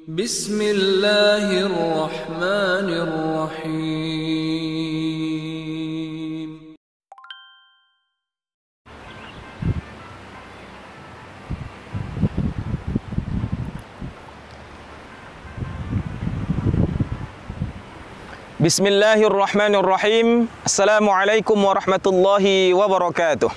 Bismillahirrahmanirrahim. Bismillahirrahmanirrahim. Assalamualaikum warahmatullahi wabarakatuh.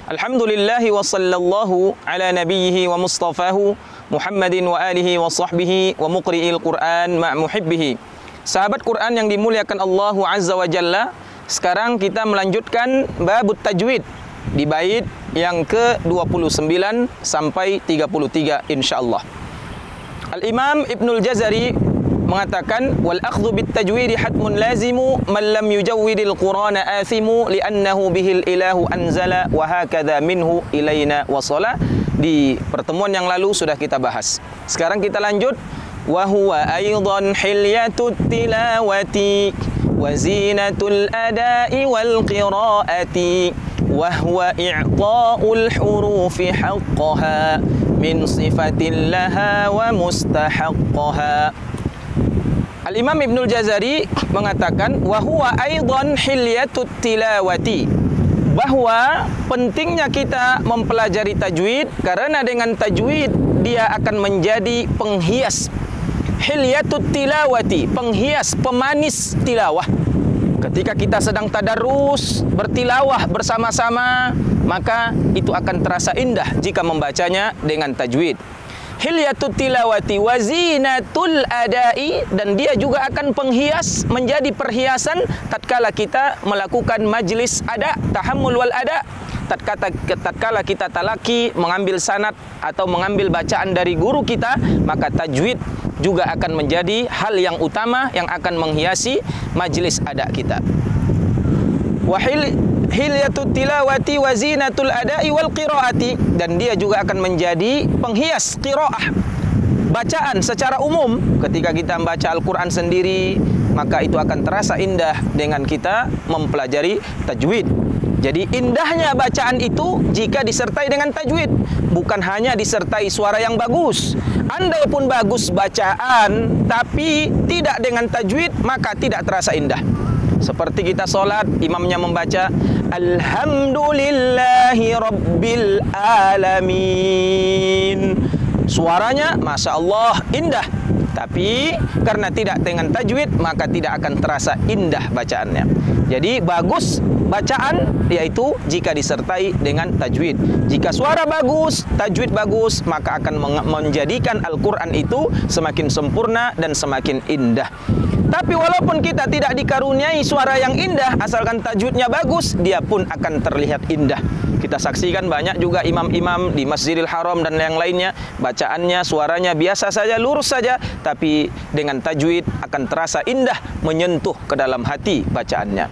Alhamdulillahi wa sallallahu ala nabiyhi wa mustafahu Muhammadin wa alihi wa sahbihi wa muqri'il Qur'an ma' muhibbihi. Sahabat Quran yang dimuliakan Allah Azza wa Jalla, sekarang kita melanjutkan babut tajwid di bait yang ke-29 sampai 33 insyaallah. Al-Imam Ibnul Jazari mengatakan wal akhdhu bit tajwid hatmun lazimu man lam yujawwidil qur'ana athimu li'annahu bihil ilahu anzala wa hakadha minhu ilaina wasala. Di pertemuan yang lalu sudah kita bahas. Sekarang kita lanjut. Wa huwa aidan hilyatut tilawati wa zinatul ada'i wal qira'ati wa huwa i'ta'ul hurufi haqqaha min sifatin laha wa mustahaqqaha. Al-Imam Ibnul Jazari mengatakan wa huwa aidan hilyatut tilawati, bahwa pentingnya kita mempelajari tajwid karena dengan tajwid dia akan menjadi penghias. Hilyatut tilawati, penghias, pemanis tilawah. Ketika kita sedang tadarus bertilawah bersama-sama, maka itu akan terasa indah jika membacanya dengan tajwid. Hilyatut tilawati wa zinatul adai, dan dia juga akan penghias, menjadi perhiasan tatkala kita melakukan majlis ada, tahammul wal ada, tatkala kita talaki, mengambil sanad atau mengambil bacaan dari guru kita, maka tajwid juga akan menjadi hal yang utama yang akan menghiasi majlis ada kita. Hilyatut tilawati wa zinatul ada'i wal qiraati, dan dia juga akan menjadi penghias qiraah, bacaan secara umum. Ketika kita membaca Al-Quran sendiri, maka itu akan terasa indah dengan kita mempelajari tajwid. Jadi indahnya bacaan itu jika disertai dengan tajwid, bukan hanya disertai suara yang bagus. Andai pun bagus bacaan tapi tidak dengan tajwid, maka tidak terasa indah. Seperti kita sholat, imamnya membaca Alhamdulillahi Rabbil Alamin, suaranya Masya Allah indah, tapi karena tidak dengan tajwid maka tidak akan terasa indah bacaannya. Jadi bagus bacaan yaitu jika disertai dengan tajwid. Jika suara bagus, tajwid bagus, maka akan menjadikan Al-Quran itu semakin sempurna dan semakin indah. Tapi walaupun kita tidak dikaruniai suara yang indah, asalkan tajwidnya bagus, dia pun akan terlihat indah. Kita saksikan banyak juga imam-imam di Masjidil Haram dan yang lainnya, bacaannya, suaranya biasa saja, lurus saja, tapi dengan tajwid akan terasa indah, menyentuh ke dalam hati bacaannya.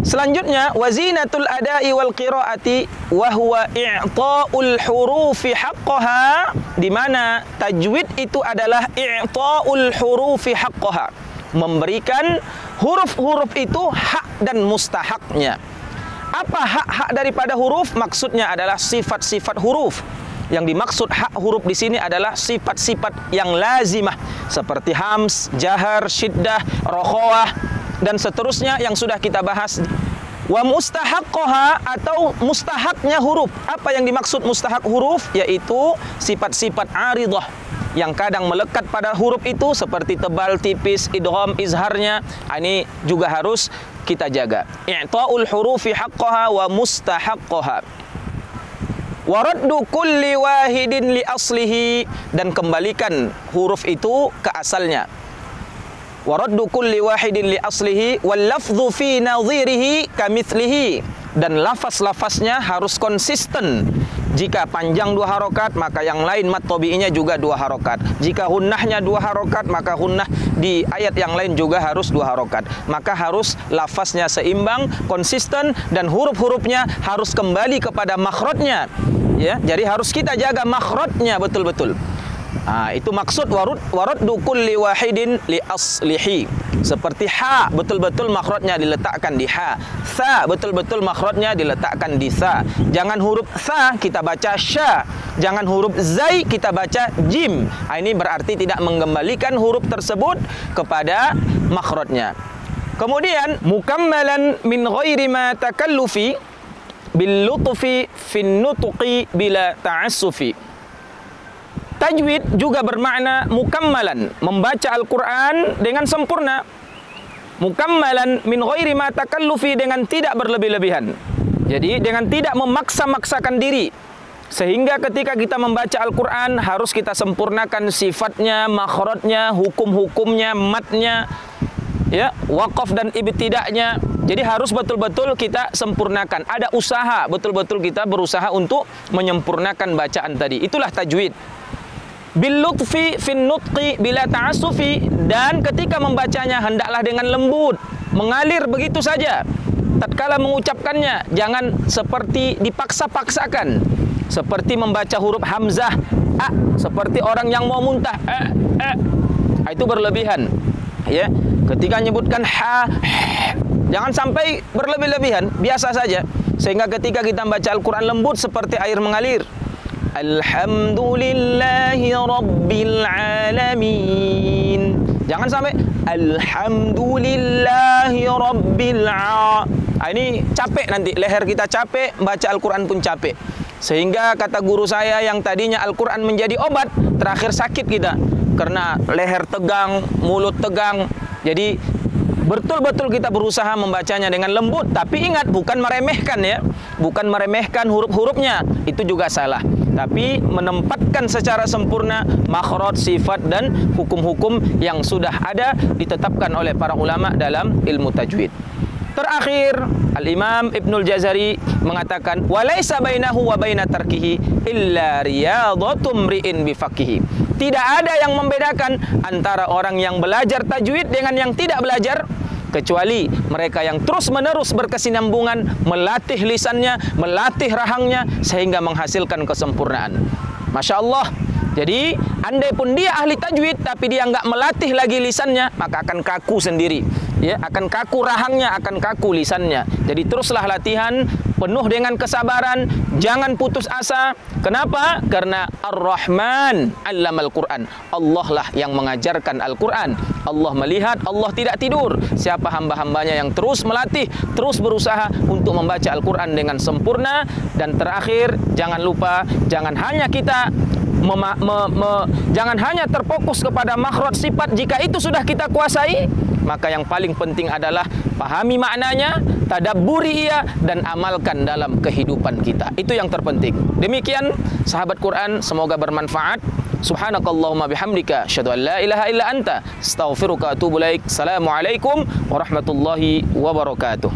Selanjutnya, wazinatul ada'i wal qiraati wa huwa i'ta'ul hurufi haqqaha, di mana tajwid itu adalah i'ta'ul hurufi haqqaha, memberikan huruf-huruf itu hak dan mustahaknya. Apa hak-hak daripada huruf? Maksudnya adalah sifat-sifat huruf. Yang dimaksud hak huruf di sini adalah sifat-sifat yang lazimah seperti hams, jahar, syiddah, rokhawah dan seterusnya yang sudah kita bahas. Wa mustahaqqaha, atau mustahaknya huruf. Apa yang dimaksud mustahak huruf? Yaitu sifat-sifat aridah yang kadang melekat pada huruf itu seperti tebal, tipis, idgham, izharnya. Ini juga harus kita jaga. I'ta'ul hurufi haqqaha wa mustahaqqaha. Wa raddu kulli wahidin li aslihi, dan kembalikan huruf itu ke asalnya. Wa raddu kulli wahidin li aslihi wal lafdhu fi nadhirihi kamithlihi, dan lafaz-lafaznya harus konsisten. Jika panjang 2 harokat, maka yang lain mat tabi'inya juga 2 harokat. Jika hunnahnya 2 harokat, maka hunnah di ayat yang lain juga harus 2 harokat. Maka harus lafaznya seimbang, konsisten, dan huruf-hurufnya harus kembali kepada makhrajnya. Ya, jadi harus kita jaga makhrajnya betul-betul. Itu maksud waraddu kulli wahidin li aslihi. Seperti ha, betul-betul makhrajnya diletakkan di ha. Tha, betul-betul makhrajnya diletakkan di tha. Jangan huruf tha kita baca sya. Jangan huruf zai kita baca jim. Ini berarti tidak mengembalikan huruf tersebut kepada makhrajnya. Kemudian mukammalan min ghairi ma takallufi bil lutfi fin nutqi bila ta'assufi. Tajwid juga bermakna mukammalan, membaca Al-Quran dengan sempurna. Mukammalan min ghairi ma takallufi, dengan tidak berlebih-lebihan. Jadi dengan tidak memaksa-maksakan diri. Sehingga ketika kita membaca Al-Quran harus kita sempurnakan sifatnya, makhrajnya, hukum-hukumnya, matnya, ya, waqaf dan ibtida'nya. Jadi harus betul-betul kita sempurnakan. Ada usaha, betul-betul kita berusaha untuk menyempurnakan bacaan tadi. Itulah tajwid. Bil lutfi fin nutqi bila ta'assufi, dan ketika membacanya hendaklah dengan lembut, mengalir begitu saja. Tatkala mengucapkannya jangan seperti dipaksa-paksakan, seperti membaca huruf hamzah a, seperti orang yang mau muntah itu berlebihan. Ya, ketika menyebutkan ha, jangan sampai berlebih-lebihan, biasa saja. Sehingga ketika kita membaca Al-Quran lembut seperti air mengalir. Alhamdulillahi Rabbil Alamin. Jangan sampai Alhamdulillahi Rabbil Alamin. Ini capek nanti, leher kita capek, baca Al-Quran pun capek. Sehingga kata guru saya yang tadinya Al-Quran menjadi obat, terakhir sakit kita. Karena leher tegang, mulut tegang. Jadi betul-betul kita berusaha membacanya dengan lembut. Tapi ingat, bukan meremehkan ya. Bukan meremehkan huruf-hurufnya. Itu juga salah. Tapi menempatkan secara sempurna makhraj, sifat dan hukum-hukum yang sudah ada ditetapkan oleh para ulama dalam ilmu tajwid. Terakhir, Al-Imam Ibnul Jazari mengatakan walaisa bainahu wa baina tarkihi illa riyadhatum ri'in bifaqihi. Tidak ada yang membedakan antara orang yang belajar tajwid dengan yang tidak belajar, kecuali mereka yang terus-menerus berkesinambungan melatih lisannya, melatih rahangnya sehingga menghasilkan kesempurnaan. Masya Allah. Jadi andai pun dia ahli tajwid tapi dia enggak melatih lagi lisannya, maka akan kaku sendiri. Ya, akan kaku rahangnya, akan kaku lisannya. Jadi teruslah latihan penuh dengan kesabaran, jangan putus asa. Kenapa? Karena Ar-Rahman 'allamal Qur'an. Allah lah yang mengajarkan Al-Qur'an. Allah melihat, Allah tidak tidur. Siapa hamba-hambanya yang terus melatih, terus berusaha untuk membaca Al-Qur'an dengan sempurna. Dan terakhir, jangan lupa, jangan hanya kita jangan hanya terfokus kepada makhraj sifat. Jika itu sudah kita kuasai, maka yang paling penting adalah pahami maknanya, tadabburi ia, dan amalkan dalam kehidupan kita. Itu yang terpenting. Demikian sahabat Quran, semoga bermanfaat. Subhanakallahumma bihamdika asyhadu an la ilaha illa anta astaghfiruka wa atubu ilaik. Assalamualaikum warahmatullahi wabarakatuh.